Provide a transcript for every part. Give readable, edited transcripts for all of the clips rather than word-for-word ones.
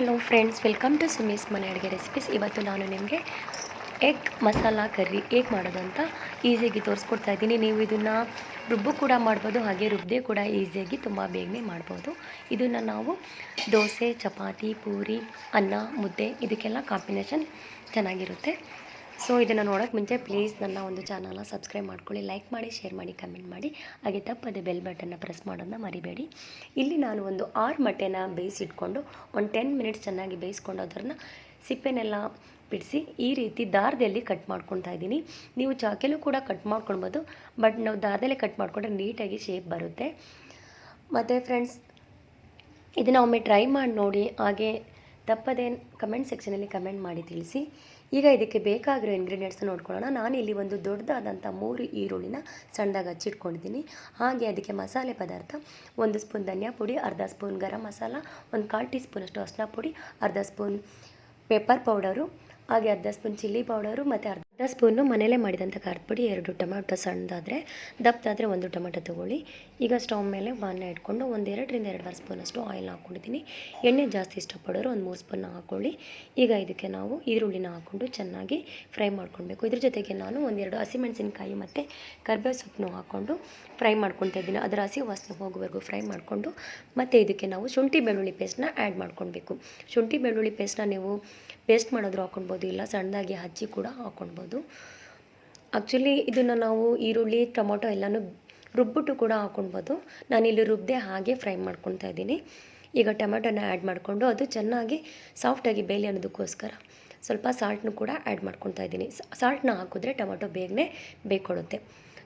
Hello friends, welcome to ಸುಮೀಸ್ ಮನೆ ಅಡುಗೆ recipes. ಇವತ್ತು ನಾನು ನಿಮಗೆ ಎಗ್ ಮಸಾಲ ಕರ್ರಿ ಹೇಗೆ ಮಾಡೋದು ಅಂತ ಈಸಿಯಾಗಿ ತೋರಿಸ್ಕೊಡ್ತಾ ಇದ್ದೀನಿ. ನೀವು ಇದನ್ನು ರುಬ್ಬು ಕೂಡ ಮಾಡ್ಬೋದು, ಹಾಗೆ ರುಬ್ಬದೆ ಕೂಡ ಈಸಿಯಾಗಿ ತುಂಬ ಬೇಗನೆ ಮಾಡ್ಬೋದು. ಇದನ್ನು ನಾವು ದೋಸೆ, ಚಪಾತಿ, ಪೂರಿ, ಅನ್ನ, ಮುದ್ದೆ ಇದಕ್ಕೆಲ್ಲ ಕಾಂಬಿನೇಷನ್ ಚೆನ್ನಾಗಿರುತ್ತೆ. ಸೊ ಇದನ್ನು ನೋಡೋಕ್ಕೆ ಮುಂಚೆ ಪ್ಲೀಸ್ ನನ್ನ ಒಂದು ಚಾನಲ್ನ ಸಬ್ಸ್ಕ್ರೈಬ್ ಮಾಡ್ಕೊಳ್ಳಿ, ಲೈಕ್ ಮಾಡಿ, ಶೇರ್ ಮಾಡಿ, ಕಮೆಂಟ್ ಮಾಡಿ, ಹಾಗೆ ತಪ್ಪದೆ ಬೆಲ್ ಬಟನ್ನ ಪ್ರೆಸ್ ಮಾಡೋದನ್ನ ಮರಿಬೇಡಿ. ಇಲ್ಲಿ ನಾನು ಒಂದು 6 ಮೊಟ್ಟೆನ ಬೇಯಿಸಿಟ್ಕೊಂಡು ಒಂದು 10 ಮಿನಿಟ್ಸ್ ಚೆನ್ನಾಗಿ ಬೇಯಿಸ್ಕೊಂಡು ಅದನ್ನು ಸಿಪ್ಪೆನೆಲ್ಲ ಬಿಡಿಸಿ ಈ ರೀತಿ ದಾರದಲ್ಲಿ ಕಟ್ ಮಾಡ್ಕೊತಾ ಇದ್ದೀನಿ. ನೀವು ಚಾಕೆಲ್ಲೂ ಕೂಡ ಕಟ್ ಮಾಡ್ಕೊಳ್ಬೋದು, ಬಟ್ ನಾವು ದಾರದಲ್ಲೇ ಕಟ್ ಮಾಡಿಕೊಂಡ್ರೆ ನೀಟಾಗಿ ಶೇಪ್ ಬರುತ್ತೆ. ಮತ್ತು ಫ್ರೆಂಡ್ಸ್, ಇದನ್ನು ಒಮ್ಮೆ ಟ್ರೈ ಮಾಡಿ ನೋಡಿ, ಹಾಗೆ ತಪ್ಪದೆ ಕಮೆಂಟ್ ಸೆಕ್ಷನಲ್ಲಿ ಕಮೆಂಟ್ ಮಾಡಿ ತಿಳಿಸಿ. ಈಗ ಇದಕ್ಕೆ ಬೇಕಾಗಿರೋ ಇಂಗ್ರೀಡಿಯೆಂಟ್ಸ್ನ ನೋಡ್ಕೊಳ್ಳೋಣ. ನಾನಿಲ್ಲಿ ಒಂದು ದೊಡ್ಡದಾದಂಥ 3 ಈರುಳ್ಳಿನ ಸಣ್ಣದಾಗಿ ಹಚ್ಚಿಟ್ಕೊಂಡಿದ್ದೀನಿ. ಹಾಗೆ ಅದಕ್ಕೆ ಮಸಾಲೆ ಪದಾರ್ಥ 1 ಸ್ಪೂನ್ ಧನಿಯಾ ಪುಡಿ, ಅರ್ಧ ಸ್ಪೂನ್ ಗರಂ ಮಸಾಲ, 1/4 ಟೀ ಸ್ಪೂನಷ್ಟು ಅರಿಶಿನ ಪುಡಿ, ಅರ್ಧ ಸ್ಪೂನ್ ಪೆಪ್ಪರ್ ಪೌಡರು, ಹಾಗೆ ಅರ್ಧ ಸ್ಪೂನ್ ಚಿಲ್ಲಿ ಪೌಡರು, ಮತ್ತು ಅರ್ಧ ಸ್ಪೂನು ಮನೇಲೇ ಮಾಡಿದಂಥ ಖಾರದ ಪುಡಿ, 2 ಟೊಮೆಟೊ ಸಣ್ಣದಾದರೆ, ದಪ್ಪದಾದರೆ 1 ಟೊಮೆಟೊ ತೊಗೊಳ್ಳಿ. ಈಗ ಸ್ಟವ್ ಮೇಲೆ ಬಾಣಲೆ ಇಟ್ಕೊಂಡು 2.5 ಸ್ಪೂನಷ್ಟು ಆಯಿಲ್ ಹಾಕ್ಕೊಂಡಿದ್ದೀನಿ. ಎಣ್ಣೆ ಜಾಸ್ತಿ ಇಷ್ಟಪಡೋರು 3 ಸ್ಪೂನ್ ಹಾಕ್ಕೊಳ್ಳಿ. ಈಗ ಇದಕ್ಕೆ ನಾವು ಈರುಳ್ಳಿನ ಹಾಕ್ಕೊಂಡು ಚೆನ್ನಾಗಿ ಫ್ರೈ ಮಾಡ್ಕೊಳ್ಬೇಕು. ಇದ್ರ ಜೊತೆಗೆ ನಾನು 1-2 ಹಸಿಮೆಣಸಿನ್ಕಾಯಿ ಮತ್ತು ಕರಿಬೇವು ಸೊಪ್ಪನ್ನು ಹಾಕ್ಕೊಂಡು ಫ್ರೈ ಮಾಡ್ಕೊತಾ ಇದ್ದೀನಿ. ಅದರ ಹಸಿ ವಾಸನೆ ಹೋಗುವವರೆಗೂ ಫ್ರೈ ಮಾಡಿಕೊಂಡು, ಮತ್ತು ಇದಕ್ಕೆ ನಾವು ಶುಂಠಿ ಬೆಳ್ಳುಳ್ಳಿ ಪೇಸ್ಟ್ನ ಆ್ಯಡ್ ಮಾಡ್ಕೊಳ್ಬೇಕು. ಶುಂಠಿ ಬೆಳ್ಳುಳ್ಳಿ ಪೇಸ್ಟ್ನ ನೀವು ಪೇಸ್ಟ್ ಮಾಡಿದ್ರು ಹಾಕ್ಕೊಳ್ಬೋದು, ಇಲ್ಲ ಸಣ್ಣದಾಗಿ ಹಚ್ಚಿ ಕೂಡ ಹಾಕ್ಕೊಳ್ಬೋದು. ಆ್ಯಕ್ಚುಲಿ ಇದನ್ನು ನಾವು ಈರುಳ್ಳಿ, ಟೊಮೊಟೊ ಎಲ್ಲನೂ ರುಬ್ಬಿಟ್ಟು ಕೂಡ ಹಾಕ್ಕೊಳ್ಬೋದು. ನಾನಿಲ್ಲಿ ರುಬ್ಬದೆ ಹಾಗೆ ಫ್ರೈ ಮಾಡ್ಕೊತಾ ಇದ್ದೀನಿ. ಈಗ ಟೊಮೆಟೊನ ಆ್ಯಡ್ ಮಾಡಿಕೊಂಡು ಅದು ಚೆನ್ನಾಗಿ ಸಾಫ್ಟಾಗಿ ಬೇಯಲಿ ಅನ್ನೋದಕ್ಕೋಸ್ಕರ ಸ್ವಲ್ಪ ಸಾಲ್ಟ್ನು ಕೂಡ ಆ್ಯಡ್ ಮಾಡ್ಕೊತಾ ಇದ್ದೀನಿ. ಸಾಲ್ಟ್ನ ಹಾಕಿದ್ರೆ ಟೊಮೊಟೊ ಬೇಗನೆ ಬೇಯ್ಕೊಳ್ಳುತ್ತೆ.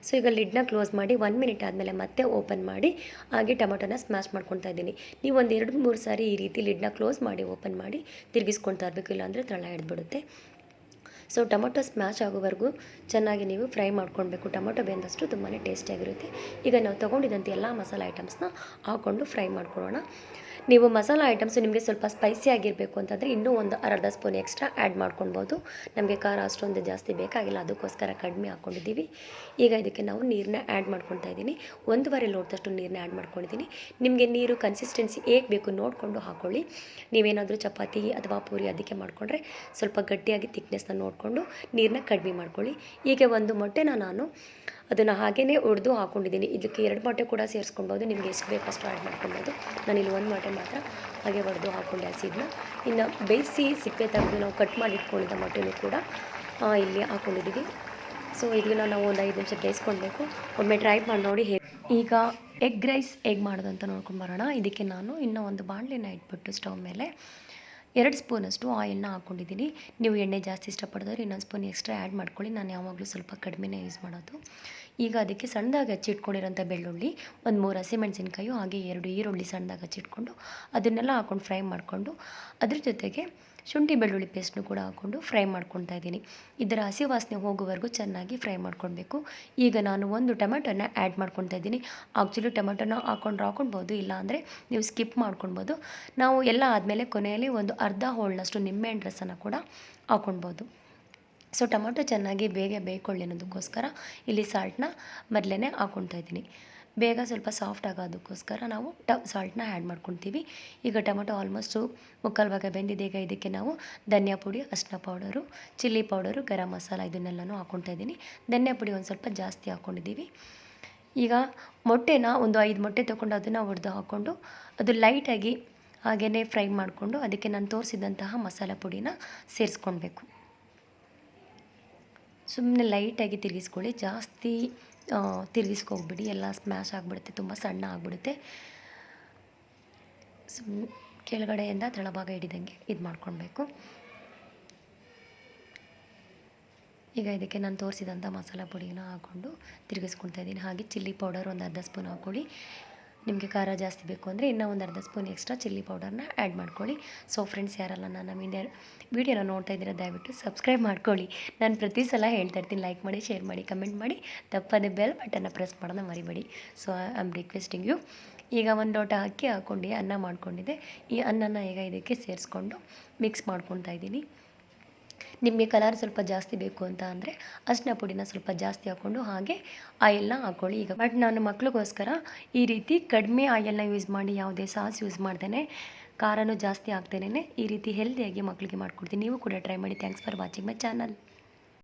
ಸೊ ಈಗ ಲಿಡ್ನ ಕ್ಲೋಸ್ ಮಾಡಿ 1 ಮಿನಿಟ್ ಆದಮೇಲೆ ಮತ್ತೆ ಓಪನ್ ಮಾಡಿ ಹಾಗೆ ಟೊಮೊಟೊನ ಸ್ಮ್ಯಾಶ್ ಮಾಡ್ಕೊತಾ ಇದ್ದೀನಿ. ನೀವು 1-2-3 ಸಾರಿ ಈ ರೀತಿ ಲಿಡ್ನ ಕ್ಲೋಸ್ ಮಾಡಿ ಓಪನ್ ಮಾಡಿ ತಿರುಗಿಸ್ಕೊಳ್ತಾ ಇರಬೇಕು, ಇಲ್ಲಾಂದರೆ ತಳ ಹಿಡಿದ್ಬಿಡುತ್ತೆ. ಸೊ ಟೊಮೊಟೊ ಸ್ಮ್ಯಾಶ್ ಆಗೋವರೆಗೂ ಚೆನ್ನಾಗಿ ನೀವು ಫ್ರೈ ಮಾಡ್ಕೊಳ್ಬೇಕು. ಟೊಮೊಟೊ ಬೆಂದಷ್ಟು ತುಂಬಾ ಟೇಸ್ಟಿಯಾಗಿರುತ್ತೆ. ಈಗ ನಾವು ತೊಗೊಂಡಿದ್ದಂಥ ಎಲ್ಲ ಮಸಾಲೆ ಐಟಮ್ಸ್ನ ಹಾಕ್ಕೊಂಡು ಫ್ರೈ ಮಾಡ್ಕೊಳ್ಳೋಣ. ನೀವು ಮಸಾಲ ಐಟಮ್ಸು ನಿಮಗೆ ಸ್ವಲ್ಪ ಸ್ಪೈಸಿ ಆಗಿರಬೇಕು ಅಂತಂದರೆ ಇನ್ನೂ ಒಂದು ಅರ್ಧ ಸ್ಪೂನ್ ಎಕ್ಸ್ಟ್ರಾ ಆ್ಯಡ್ ಮಾಡ್ಕೊಳ್ಬೋದು. ನಮಗೆ ಖಾರ ಅಷ್ಟೊಂದು ಜಾಸ್ತಿ ಬೇಕಾಗಿಲ್ಲ, ಅದಕ್ಕೋಸ್ಕರ ಕಡಿಮೆ ಹಾಕ್ಕೊಂಡಿದ್ದೀವಿ. ಈಗ ಇದಕ್ಕೆ ನಾವು ನೀರನ್ನ ಆ್ಯಡ್ ಮಾಡ್ಕೊತಾ ಇದ್ದೀನಿ. 1.5 ಲೋಟದಷ್ಟು ನೀರನ್ನ ಆ್ಯಡ್ ಮಾಡ್ಕೊಂಡಿದ್ದೀನಿ. ನಿಮಗೆ ನೀರು ಕನ್ಸಿಸ್ಟೆನ್ಸಿ ಹೇಗೆ ಬೇಕು ನೋಡಿಕೊಂಡು ಹಾಕ್ಕೊಳ್ಳಿ. ನೀವೇನಾದರೂ ಚಪಾತಿ ಅಥವಾ ಪೂರಿ ಅದಕ್ಕೆ ಮಾಡಿಕೊಂಡ್ರೆ ಸ್ವಲ್ಪ ಗಟ್ಟಿಯಾಗಿ ತಿಕ್ನೆಸ್ನ ನೋಡಿಕೊಂಡು ನೀರನ್ನ ಕಡಿಮೆ ಮಾಡ್ಕೊಳ್ಳಿ. ಹೀಗೆ 1 ಮೊಟ್ಟೆನ ನಾನು ಅದನ್ನು ಹಾಗೇ ಒಡೆದು ಹಾಕ್ಕೊಂಡಿದ್ದೀನಿ. ಇದಕ್ಕೆ 2 ಮೊಟ್ಟೆ ಕೂಡ ಸೇರಿಸ್ಕೊಳ್ಬೋದು, ನಿಮಗೆ ಎಷ್ಟು ಬೇಕಷ್ಟು ಆ್ಯಡ್ ಮಾಡ್ಕೊಳ್ಬೋದು. ನಾನಿಲ್ಲಿ 1 ಮೊಟ್ಟೆ ಮಾತ್ರ ಹಾಗೆ ಒಡೆದು ಹಾಕ್ಕೊಂಡೆ ಹಸಿದನ್ನ. ಇನ್ನು ಬೇಯಿಸಿ ಸಿಪ್ಪೆ ತೆಗೆದು ನಾವು ಕಟ್ ಮಾಡಿ ಇಟ್ಕೊಂಡಿದ್ದ ಮೊಟ್ಟೆನೂ ಕೂಡ ಇಲ್ಲಿ ಹಾಕ್ಕೊಂಡಿದ್ದೀವಿ. ಸೊ ಇದನ್ನು ನಾವು ಒಂದು 5 ನಿಮಿಷ ಬೇಯಿಸ್ಕೊಳ್ಬೇಕು. ಒಮ್ಮೆ ಟ್ರೈ ಮಾಡಿ ನೋಡಿ. ಈಗ ಎಗ್ ರೈಸ್ ಹೇಗೆ ಮಾಡೋದು ಅಂತ ನೋಡ್ಕೊಂಡು ಬರೋಣ. ಇದಕ್ಕೆ ನಾನು ಇನ್ನೂ ಒಂದು ಬಾಣಲೆನ ಇಟ್ಬಿಟ್ಟು ಸ್ಟವ್ ಮೇಲೆ 2 ಸ್ಪೂನಷ್ಟು ಆಯಿಲ್ನ ಹಾಕ್ಕೊಂಡಿದ್ದೀನಿ. ನೀವು ಎಣ್ಣೆ ಜಾಸ್ತಿ ಇಷ್ಟಪಡಿದ್ರೆ ಇನ್ನೊಂದು ಸ್ಪೂನ್ ಎಕ್ಸ್ಟ್ರಾ ಆ್ಯಡ್ ಮಾಡ್ಕೊಳ್ಳಿ. ನಾನು ಯಾವಾಗಲೂ ಸ್ವಲ್ಪ ಕಡಿಮೆನೇ ಯೂಸ್ ಮಾಡೋದು. ಈಗ ಅದಕ್ಕೆ ಸಣ್ಣದಾಗಿ ಹಚ್ಚಿಟ್ಕೊಂಡಿರೋಂಥ ಬೆಳ್ಳುಳ್ಳಿ, 3 ಹಸಿಮೆಣಸಿನ್ಕಾಯಿ, ಹಾಗೆ 2 ಈರುಳ್ಳಿ ಸಣ್ಣದಾಗಿ ಹಚ್ಚಿಟ್ಕೊಂಡು ಅದನ್ನೆಲ್ಲ ಹಾಕ್ಕೊಂಡು ಫ್ರೈ ಮಾಡಿಕೊಂಡು, ಅದ್ರ ಜೊತೆಗೆ ಶುಂಠಿ ಬೆಳ್ಳುಳ್ಳಿ ಪೇಸ್ಟ್ನು ಕೂಡ ಹಾಕ್ಕೊಂಡು ಫ್ರೈ ಮಾಡ್ಕೊತಾ ಇದ್ದೀನಿ. ಇದರ ಹಸಿ ವಾಸನೆ ಹೋಗುವವರೆಗೂ ಚೆನ್ನಾಗಿ ಫ್ರೈ ಮಾಡ್ಕೊಳ್ಬೇಕು. ಈಗ ನಾನು 1 ಟೊಮೆಟೊನ ಆ್ಯಡ್ ಮಾಡ್ಕೊತಾ ಇದ್ದೀನಿ. ಆ್ಯಕ್ಚುಲಿ ಟೊಮೆಟೊನ ಹಾಕ್ಕೊಳ್ಬೋದು, ಇಲ್ಲ ಅಂದರೆ ನೀವು ಸ್ಕಿಪ್ ಮಾಡ್ಕೊಳ್ಬೋದು. ನಾವು ಎಲ್ಲ ಆದಮೇಲೆ ಕೊನೆಯಲ್ಲಿ ಒಂದು ಅರ್ಧ ಹೋಳನಷ್ಟು ನಿಂಬೆಹಣ್ಣು ರಸನ ಕೂಡ ಹಾಕ್ಕೊಳ್ಬೋದು. ಸೊ ಟೊಮೆಟೊ ಚೆನ್ನಾಗಿ ಬೇಗ ಬೇಯ್ಕೊಳ್ಳಿ ಅನ್ನೋದಕ್ಕೋಸ್ಕರ ಇಲ್ಲಿ ಸಾಲ್ಟ್ನ ಮೊದಲೇ ಹಾಕ್ಕೊತಾ ಇದ್ದೀನಿ. ಬೇಗ ಸ್ವಲ್ಪ ಸಾಫ್ಟ್ ಆಗೋದಕ್ಕೋಸ್ಕರ ನಾವು ಸಾಲ್ಟ್ನ ಆ್ಯಡ್ ಮಾಡ್ಕೊತೀವಿ. ಈಗ ಟೊಮೆಟೊ ಆಲ್ಮೋಸ್ಟು 3/4 ಭಾಗ ಬೆಂದಿದೆ. ಈಗ ಇದಕ್ಕೆ ನಾವು ಧನಿಯಾ ಪುಡಿ, ಅರಿಶಿನ powder, chilli powder, garam masala ಇದನ್ನೆಲ್ಲನೂ ಹಾಕ್ಕೊತಾ ಇದ್ದೀನಿ. ಧನಿಯಾ ಪುಡಿ ಒಂದು ಸ್ವಲ್ಪ ಜಾಸ್ತಿ ಹಾಕ್ಕೊಂಡಿದ್ದೀವಿ. ಈಗ ಮೊಟ್ಟೆನ ಒಂದು 5 ಮೊಟ್ಟೆ ತೊಗೊಂಡು ಅದನ್ನು ಒಡೆದು ಹಾಕ್ಕೊಂಡು ಅದು ಲೈಟಾಗಿ ಹಾಗೇ ಫ್ರೈ ಮಾಡಿಕೊಂಡು ಅದಕ್ಕೆ ನಾನು ತೋರಿಸಿದಂತಹ ಮಸಾಲೆ ಪುಡಿನ ಸೇರಿಸ್ಕೊಳ್ಬೇಕು. ಸುಮ್ಮನೆ ಲೈಟಾಗಿ ತಿರುಗಿಸ್ಕೊಳ್ಳಿ, ಜಾಸ್ತಿ ತಿರುಗಿಸ್ಕೋಗ್ಬಿಡಿ, ಎಲ್ಲ ಸ್ಮ್ಯಾಶ್ ಆಗಿಬಿಡುತ್ತೆ, ತುಂಬ ಸಣ್ಣ ಆಗಿಬಿಡುತ್ತೆ. ಕೆಳಗಡೆಯಿಂದ ತಳಭಾಗ ಹಿಡಿದಂಗೆ ಇದು ಮಾಡ್ಕೊಳ್ಬೇಕು. ಈಗ ಇದಕ್ಕೆ ನಾನು ತೋರಿಸಿದಂಥ ಮಸಾಲ ಪುಡಿನ ಹಾಕ್ಕೊಂಡು ತಿರುಗಿಸ್ಕೊಳ್ತಾ ಇದ್ದೀನಿ. ಹಾಗೆ ಚಿಲ್ಲಿ ಪೌಡರ್ ಒಂದು ಅರ್ಧ ಸ್ಪೂನ್ ಹಾಕ್ಕೊಳ್ಳಿ. ನಿಮಗೆ ಖಾರ ಜಾಸ್ತಿ ಬೇಕು ಅಂದರೆ ಇನ್ನೂ ಒಂದು ಅರ್ಧ ಸ್ಪೂನ್ ಎಕ್ಸ್ಟ್ರಾ ಚಿಲ್ಲಿ ಪೌಡರ್ನ ಆ್ಯಡ್ ಮಾಡ್ಕೊಳ್ಳಿ. ಸೊ ಫ್ರೆಂಡ್ಸ್, ಯಾರೆಲ್ಲ ನನ್ನ ವೀಡಿಯೋನ ನೋಡ್ತಾ ಇದ್ದೀರಾ ದಯವಿಟ್ಟು ಸಬ್ಸ್ಕ್ರೈಬ್ ಮಾಡ್ಕೊಳ್ಳಿ. ನಾನು ಪ್ರತಿ ಸಲ ಹೇಳ್ತಾ ಇರ್ತೀನಿ, ಲೈಕ್ ಮಾಡಿ, ಶೇರ್ ಮಾಡಿ, ಕಮೆಂಟ್ ಮಾಡಿ, ತಪ್ಪದೆ ಬೆಲ್ ಬಟನ್ನ ಪ್ರೆಸ್ ಮಾಡೋದನ್ನ ಮರಿಬೇಡಿ. So I am requesting you. ಈಗ 1 ಲೋಟ ಅಕ್ಕಿ ಹಾಕ್ಕೊಂಡು ಅನ್ನ ಮಾಡ್ಕೊಂಡಿದ್ದೆ. ಈ ಅನ್ನನ ಈಗ ಇದಕ್ಕೆ ಸೇರಿಸ್ಕೊಂಡು ಮಿಕ್ಸ್ ಮಾಡ್ಕೊತಾ ಇದ್ದೀನಿ. ನಿಮಗೆ ಕಲರ್ ಸ್ವಲ್ಪ ಜಾಸ್ತಿ ಬೇಕು ಅಂತ ಅಂದರೆ ಅರಿಶಿನ ಪುಡಿನ ಸ್ವಲ್ಪ ಜಾಸ್ತಿ ಹಾಕ್ಕೊಂಡು ಹಾಗೆ ಆಯಿಲ್ನ ಹಾಕ್ಕೊಳ್ಳಿ. ಬಟ್ ನಾನು ಮಕ್ಳಿಗೋಸ್ಕರ ಈ ರೀತಿ ಕಡಿಮೆ ಆಯಿಲ್ನ ಯೂಸ್ ಮಾಡಿ, ಯಾವುದೇ ಸಾಸ್ ಯೂಸ್ ಮಾಡ್ದೇ ಖಾರನೂ ಜಾಸ್ತಿ ಆಗ್ದೇನೆ ಈ ರೀತಿ ಹೆಲ್ದಿಯಾಗಿ ಮಕ್ಕಳಿಗೆ ಮಾಡಿಕೊಡ್ತೀನಿ. ನೀವು ಕೂಡ ಟ್ರೈ ಮಾಡಿ. Thanks for watching my channel.